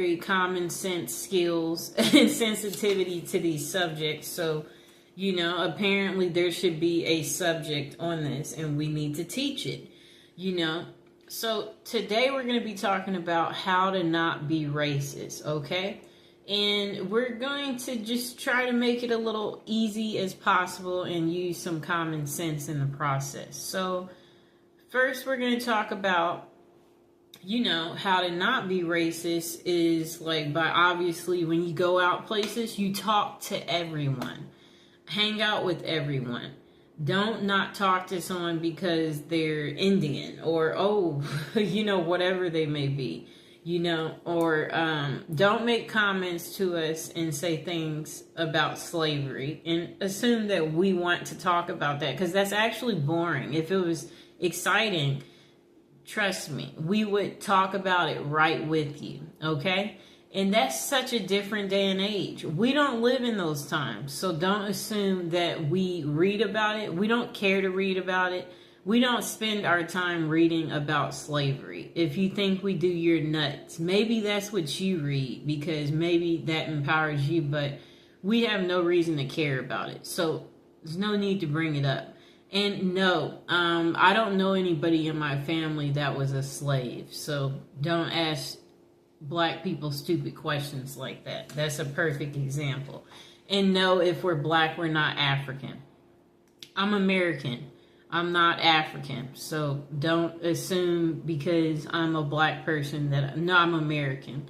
very common sense skills and sensitivity to these subjects. So, apparently there should be a subject on this and we need to teach it, So today we're going to be talking about how to not be racist, okay? And we're going to just try to make it a little easy as possible and use some common sense in the process. So first we're going to talk about how to not be racist is like by obviously when you go out places, you talk to everyone. Hang out with everyone. Don't not talk to someone because they're Indian or, whatever they may be, or don't make comments to us and say things about slavery and assume that we want to talk about that because that's actually boring. If it was exciting, trust me, we would talk about it right with you, okay? And that's such a different day and age. We don't live in those times, so don't assume that we read about it. We don't care to read about it. We don't spend our time reading about slavery. If you think we do, you're nuts. Maybe that's what you read because maybe that empowers you, but we have no reason to care about it. So there's no need to bring it up. And no, I don't know anybody in my family that was a slave. So don't ask black people stupid questions like that. That's a perfect example. And no, if we're black, we're not African. I'm American. I'm not African. So don't assume because I'm a black person that, no, I'm American.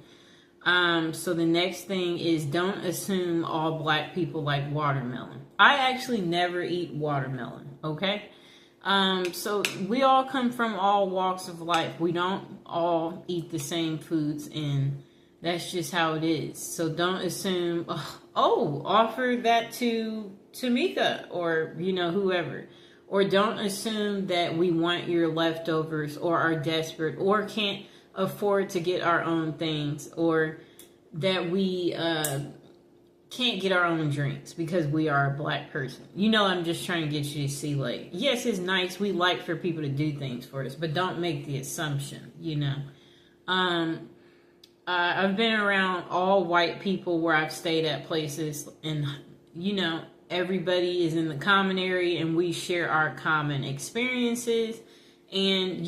So the next thing is don't assume all black people like watermelon. I actually never eat watermelon, okay? So we all come from all walks of life. We don't all eat the same foods and that's just how it is. So don't assume, offer that to Tamika or, whoever. Or don't assume that we want your leftovers or are desperate or can't afford to get our own things or that we can't get our own drinks because we are a black person. I'm just trying to get you to see, like, yes, it's nice. We like for people to do things for us, but don't make the assumption, I've been around all white people where I've stayed at places and, everybody is in the common area and we share our common experiences. And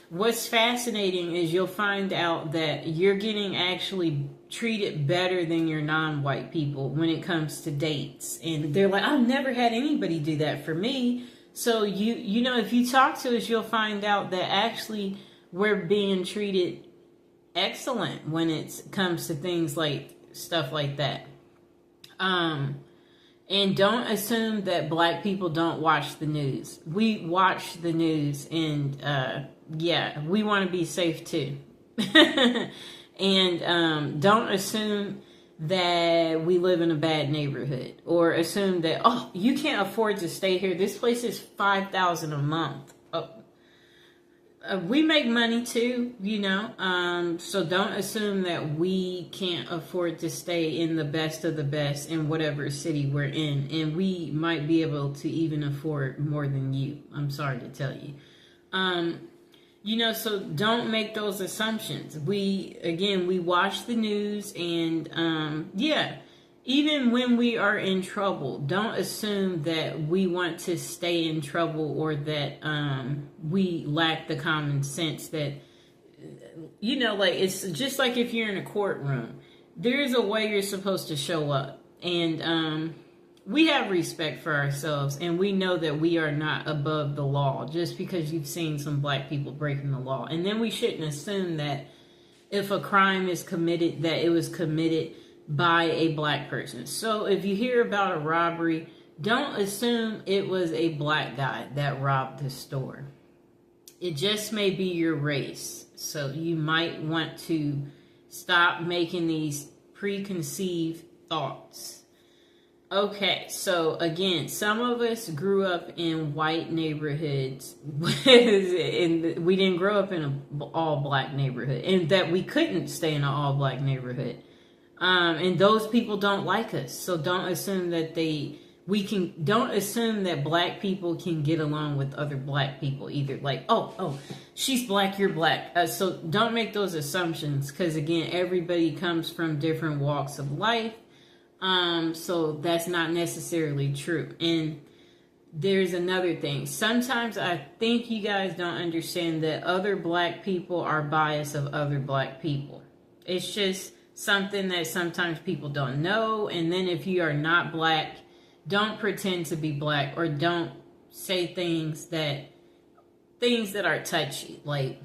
what's fascinating is you'll find out that you're getting actually treated better than your non-white people when it comes to dates. And they're like, I've never had anybody do that for me. So if you talk to us, you'll find out that actually we're being treated excellent when it comes to things like stuff like that. And don't assume that black people don't watch the news. We watch the news and, we want to be safe too. And don't assume that we live in a bad neighborhood or assume that, you can't afford to stay here. This place is $5,000 a month. We make money too, so don't assume that we can't afford to stay in the best of the best in whatever city we're in. And we might be able to even afford more than you. I'm sorry to tell you. So don't make those assumptions. We watch the news and, even when we are in trouble, don't assume that we want to stay in trouble or that we lack the common sense that, it's just like if you're in a courtroom, there's a way you're supposed to show up. And we have respect for ourselves and we know that we are not above the law just because you've seen some black people breaking the law. And then we shouldn't assume that if a crime is committed, that it was committed by a black person. So if you hear about a robbery, don't assume it was a black guy that robbed the store. It just may be your race. So you might want to stop making these preconceived thoughts. Okay, so again, some of us grew up in white neighborhoods and we didn't grow up in an all-black neighborhood and that we couldn't stay in an all-black neighborhood. And those people don't like us. So don't assume that don't assume that black people can get along with other black people either. Like, oh, she's black, you're black. So don't make those assumptions, because again, everybody comes from different walks of life. So that's not necessarily true. And there's another thing. Sometimes I think you guys don't understand that other black people are biased of other black people. It's just something that sometimes people don't know. And then if you are not black, don't pretend to be black, or don't say things that are touchy. Like,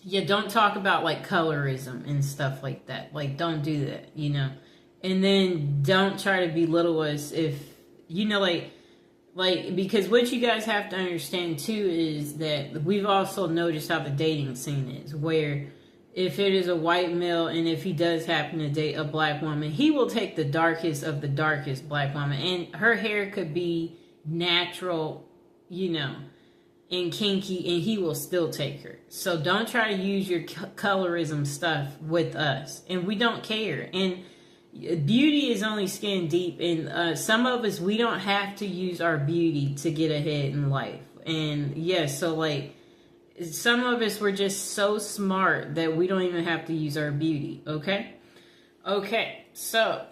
yeah, don't talk about like colorism and stuff like that. Like, don't do that, you know. And then don't try to belittle us if, you know, like, because what you guys have to understand too is that we've also noticed how the dating scene is, where if it is a white male and if he does happen to date a black woman, he will take the darkest of the darkest black woman, and her hair could be natural, you know, and kinky, and he will still take her. So don't try to use your colorism stuff with us, and we don't care. And beauty is only skin deep, and some of us, we don't have to use our beauty to get ahead in life. And yes, so like, some of us, we're just so smart that we don't even have to use our beauty. Okay, so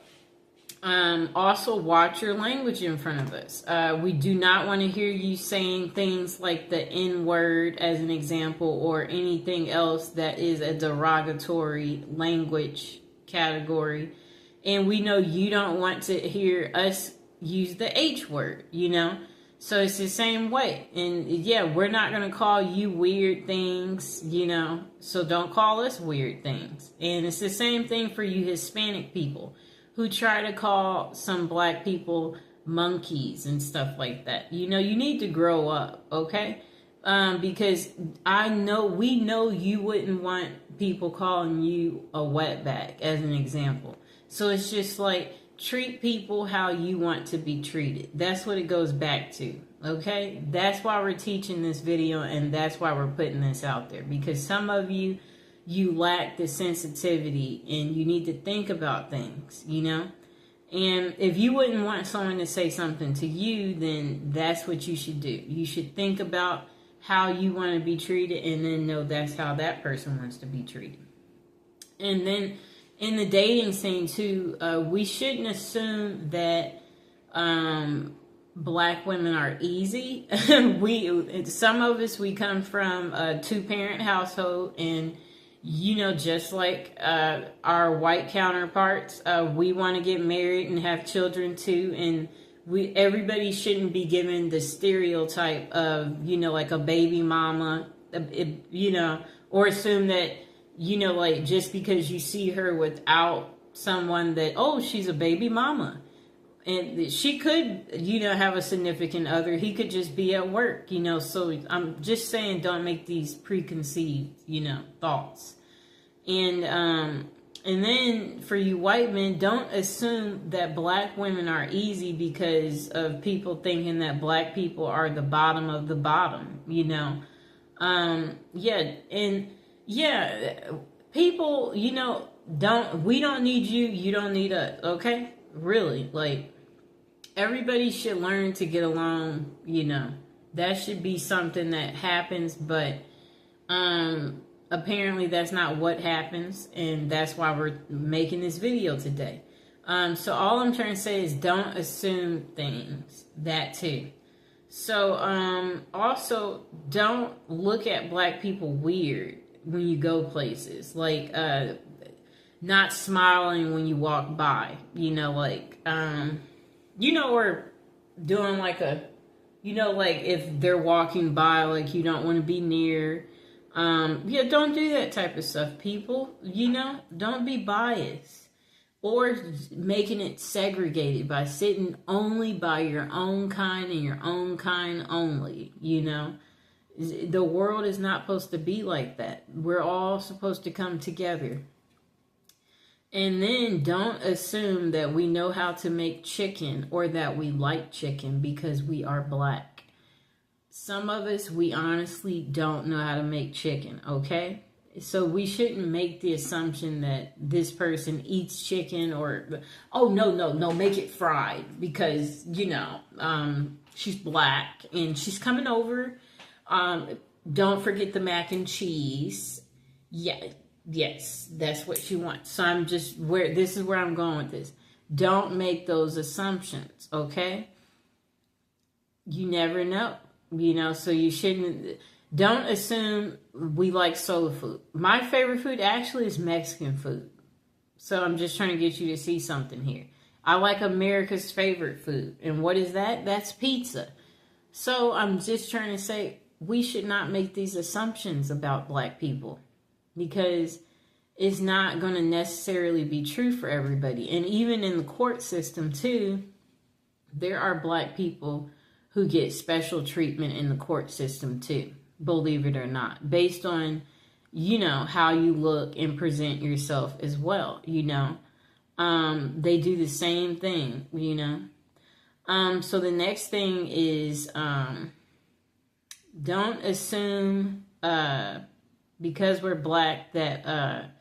also watch your language in front of us. We do not want to hear you saying things like the N-word as an example, or anything else that is a derogatory language category. And we know you don't want to hear us use the H word, you know. So it's the same way. And yeah, we're not going to call you weird things, you know. So don't call us weird things. And it's the same thing for you Hispanic people who try to call some black people monkeys and stuff like that. You know, you need to grow up, okay? Because we know you wouldn't want people calling you a wetback as an example. So it's just like, treat people how you want to be treated. That's what it goes back to, okay? That's why we're teaching this video, and that's why we're putting this out there. Because some of you lack the sensitivity, and you need to think about things, you know? And if you wouldn't want someone to say something to you, then that's what you should do. You should think about how you want to be treated, and then know that's how that person wants to be treated. And then in the dating scene too, we shouldn't assume that black women are easy. Some of us, we come from a 2-parent household, and you know, just like our white counterparts, we want to get married and have children too. And everybody shouldn't be given the stereotype of, you know, like a baby mama, you know, or assume that, you know, like, just because you see her without someone that, oh, she's a baby mama. And she could, you know, have a significant other. He could just be at work, you know. So I'm just saying, don't make these preconceived, you know, thoughts. And then for you white men, don't assume that black women are easy because of people thinking that black people are the bottom of the bottom, you know. People, you know, we don't need you, you don't need us, okay? Really, like, everybody should learn to get along, you know. That should be something that happens, but apparently that's not what happens, and that's why we're making this video today. So all I'm trying to say is, don't assume things, that too. So also, don't look at black people weird when you go places, like not smiling when you walk by, you know, like you know, or doing like you know, like if they're walking by, like you don't want to be near. Yeah, don't do that type of stuff, people. You know, don't be biased or making it segregated by sitting only by your own kind and your own kind only. You know, the world is not supposed to be like that. We're all supposed to come together. And then don't assume that we know how to make chicken or that we like chicken because we are black. Some of us, we honestly don't know how to make chicken, okay? So we shouldn't make the assumption that this person eats chicken, or, oh, no, make it fried because, she's black and she's coming over. Don't forget the mac and cheese. Yeah, yes, that's what she wants. So this is where I'm going with this. Don't make those assumptions, okay? You never know, so you shouldn't. Don't assume we like soul food. My favorite food actually is Mexican food. So I'm just trying to get you to see something here. I like America's favorite food. And what is that? That's pizza. So I'm just trying to say we should not make these assumptions about black people, because it's not going to necessarily be true for everybody. And even in the court system too, there are black people who get special treatment in the court system too. Believe it or not, based on, how you look and present yourself as well, they do the same thing, so the next thing is, don't assume, because we're black that,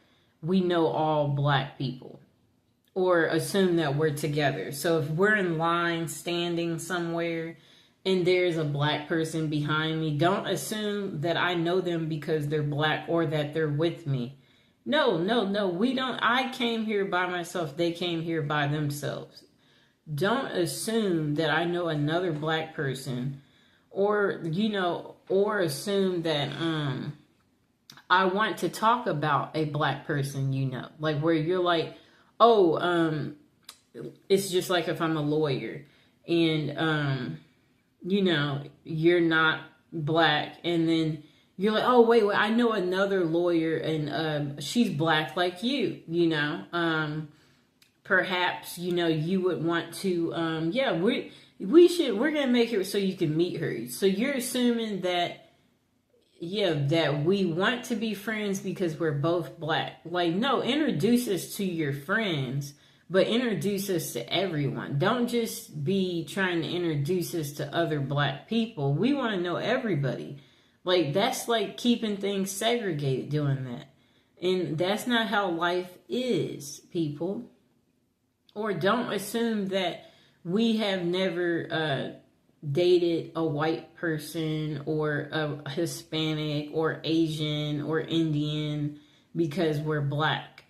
we know all black people, or assume that we're together. So if we're in line standing somewhere and there's a black person behind me, don't assume that I know them because they're black or that they're with me. No, we don't. I came here by myself. They came here by themselves. Don't assume that I know another black person, or assume that I want to talk about a black person, like where you're like, oh, it's just like if I'm a lawyer and you're not black, and then you're like, oh, wait, I know another lawyer and she's black like you, perhaps, you would want to, we're going to make it so you can meet her. So you're assuming that, that we want to be friends because we're both black. Like, no, introduce us to your friends, but introduce us to everyone. Don't just be trying to introduce us to other black people. We want to know everybody. Like, that's like keeping things segregated, doing that. And that's not how life is, people. Or don't assume that we have never dated a white person or a Hispanic or Asian or Indian because we're black.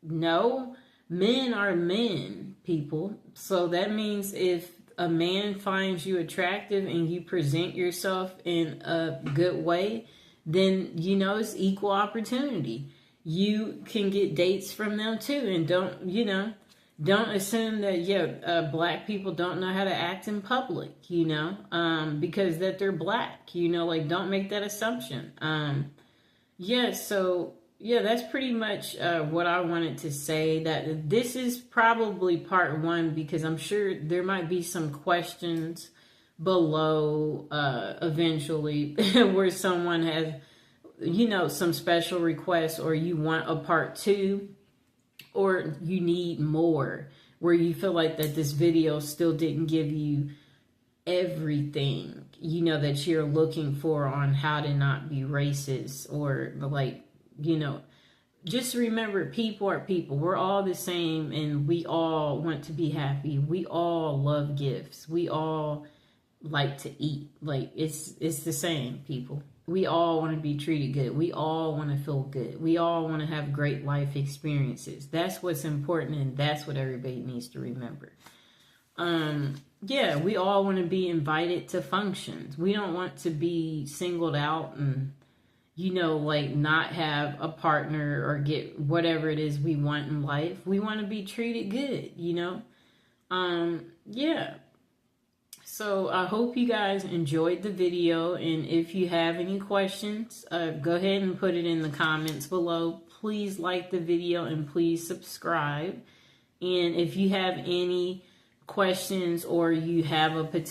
No. Men are men, people. So that means if a man finds you attractive and you present yourself in a good way, then, it's equal opportunity. You can get dates from them too. And don't assume that, black people don't know how to act in public, because that they're black, don't make that assumption. That's pretty much what I wanted to say. That this is probably part one, because I'm sure there might be some questions below eventually where someone has, some special requests, or you want a part two, or you need more, where you feel like that this video still didn't give you everything, that you're looking for on how to not be racist, or just remember, people are people. We're all the same, and we all want to be happy. We all love gifts. We all like to eat. Like, it's the same, people. We all want to be treated good. We all want to feel good. We all want to have great life experiences. That's what's important, and that's what everybody needs to remember. We all want to be invited to functions. We don't want to be singled out and not have a partner or get whatever it is we want in life. We want to be treated good, So I hope you guys enjoyed the video. And if you have any questions, go ahead and put it in the comments below. Please like the video and please subscribe. And if you have any questions, or you have a potential